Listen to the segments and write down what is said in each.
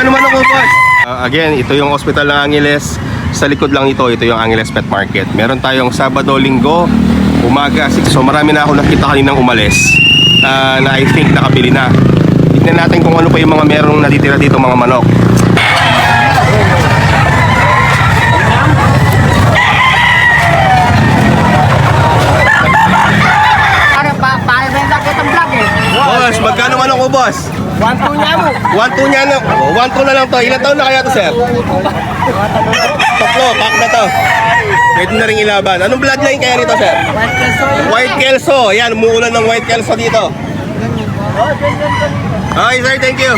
Magkano man ako, boss? Again, ito yung Hospital ng Angeles. Sa likod lang ito yung Angeles Pet Market. Meron tayong Sabado, Linggo, umaga 6. So marami na ako nakita kaninang umalis na I think nakabili na. Tignan natin kung ano pa yung mga merong natitira dito, mga manok. Boss, magkano man ako, boss? 1-2 niya mo. 1-2 niya na. 1-2 na lang to. Ilan taon na kaya to, sir? Tatlo, pack na to. Pwede na rin ilaban. Anong bloodline kaya nito, sir? White Kelso. Yan, umuulan ng White Kelso dito. Okay, sir, thank you.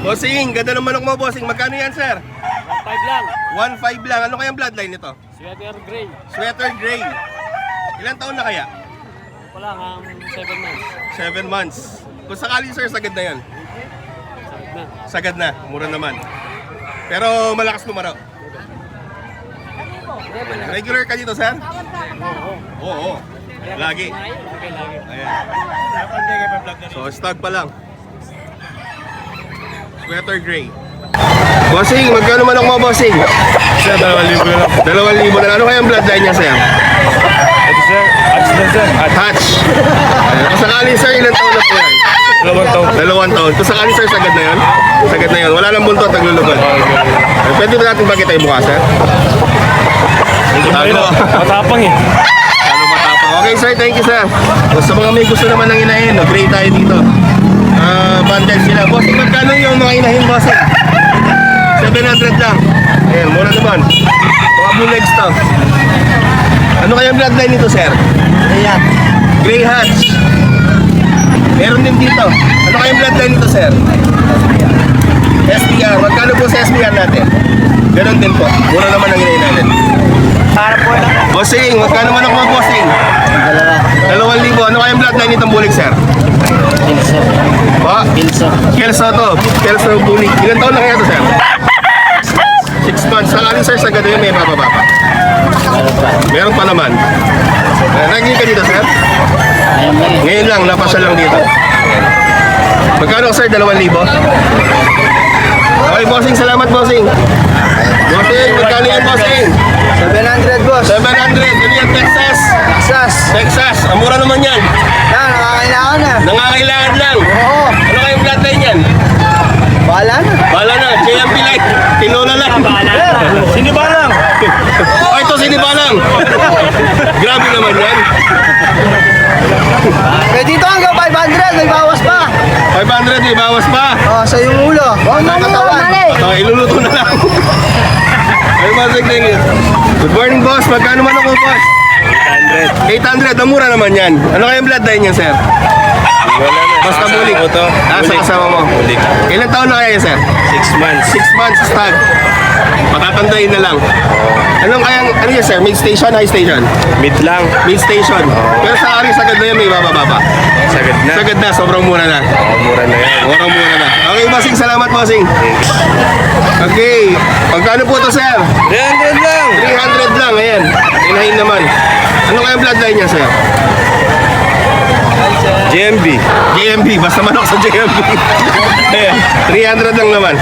Bossing, ganda ng manok mo, bossing. Magkano yan, sir? 1-5 lang. 1.5 lang. Ano kaya ang bloodline nito? Sweater gray. Sweater gray. Ilan taon na kaya? Wala nga, 7 months. 7 months. Kung sakali, sir, sagad na yan. Sakit na. Sagad na. Mura naman. Pero malakas lumaro. Regular ka dito, sir? Oo. Lagi. Ayan. So, stag pa lang. Sweater gray. Bossing, magkano manok mo, bossing? Sir, 2,000 na lang. 2,000 na. Ano kaya ang bloodline niya, sir? Ito sir, hatch na sir. Hatch. Kung sakali, sir, ilan taon na po yan? 2 taon. 2 taon. Kung sakali, sir, sagad na yun? Sagad na yun. Wala nang buntot, naglulubad. Pwede ba natin bakit tayo bukas, sir? Ayun, matapang eh. Ano matapang? Okay, sir, thank you, sir. Sa mga may gusto naman ng inahin, gray tayo dito. Bundle sila. Bossing, magkano yung mga inahin, bossing? 700 lang. Ayan, mura naman. Mga blue legs to. Ano kaya ang bloodline nito, sir? Ayan. Gray hatch. Meron din dito. Ano kaya ang bloodline nito, sir? SPR. Magkano po sa SPR natin? Ganon din po. Mura naman ang inahin natin. Para po lang. Bossing, magkano man ako, bossing? 2,000. Ano kaya ang bloodline nitong bulig, sir? Pilso. Pa? Pilso. Kelso to. Kelso bulig. Ilan taon na kaya to, sir? 6 months. Sakaling, sir, sa gano'n may bababa pa. Meron pa naman. Naging ka dito, sir? Ngayon lang, napasya lang dito. Magkano, sir? 2,000? Okay, bossing. Salamat, bossing. Bossing, magkano yan, bossing? 700 boss. 700. Ano yan, Texas? Texas. Texas. Ang mura naman yan. Yan, nakakailangan na. Nangangailangan lang. Oo. Ano kayong bloodline yan? Bahala na. Bala na. JMP Light. Tinola lang. Sinibalang. Oh, ito sinibalang. Grabe naman yan. Eh, dito hanggang 500. May bawas pa. 500, may bawas pa. Oh, sa yung ulo. Oh, katawan. Oh, iluluto na lang. Ay, bossing, thank you. Good morning, boss. Magkano man ako, boss? 800. Ang mura naman yan. Ano kayong bloodline niya, sir? Wala na. Basta bulik. Sa kasama mo. Bulik. Ilan taon na kayo, sir? 6 months. 6 months stag. Patatandayin na lang. Anong kayang, ano yan, sir? Mid station, high station? Mid lang. Mid station. Pero sa ari, sagad na yan, may bababa. Sagad na. Sagad na, sobrang mura na. Mura na yan. Murang mura na. Okay, bossing, salamat, bossing. Okay, pagkano po to, sir? 300 lang. 300 lang, ayan. Inahin naman. Ano kayang bloodline niya, sir? GMB. JMB, basta manok sa JMB. Ayan, 300 lang naman.